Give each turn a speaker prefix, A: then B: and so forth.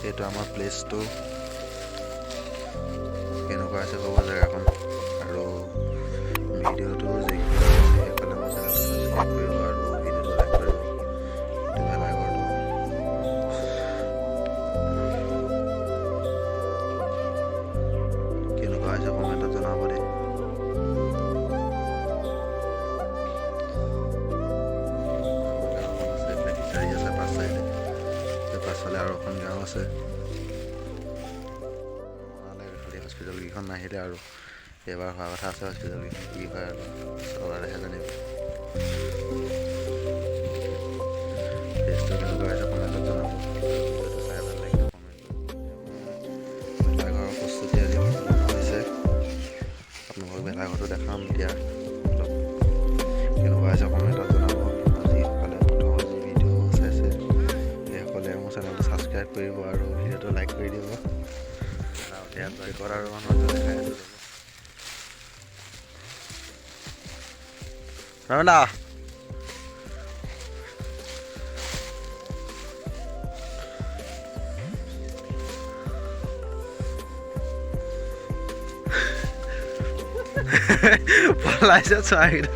A: এইটো আমাৰ প্লেচটো কেনেকুৱা আছে ক'ব জেগাখন আৰু ভিডিঅ'টো সেইফালে মোৰ চেনেলটো ছাবস্ক্ৰাইব কৰিব আৰু ভিডিঅ'টো লাইক কৰিব। এইটো ভেলাঘৰটো কেনেকুৱা হৈছে কমেণ্টত জনাব দেই। পাছফালে আৰু এখন গাঁও আছে। হস্পিটেলকেইখন নাহিলে আৰু এইবাৰ হোৱা কথা আছে। হস্পিটেলকেইখন কি হয় আৰু চৰকাৰেহে জানিব। টেষ্টটো কেনেকুৱা হৈছে কমেণ্টত জনাব। ভিডিঅ'টো চাই ভাল লাগিলে কমেণ্ট কৰিব। ভেলাঘৰৰ প্ৰস্তুতি আজি সম্পূৰ্ণ হৈছে। আপোনালোকক ভেলাঘৰটো দেখাম এতিয়া অলপ কেনেকুৱা হৈছে কমেণ্টত জনাব। যিসকলে প্ৰথম আজি ভিডিঅ' চাইছে সেইসকলে মোৰ চেনেলটো ছাবস্ক্ৰাইব কৰিব আৰু ভিডিঅ'টো লাইক কৰি দিব। ইয়াত বাইকত আৰু মানুহটো দেখাই আছোঁ। ৰমেন দা পলাইছে চোৱাকেইটা।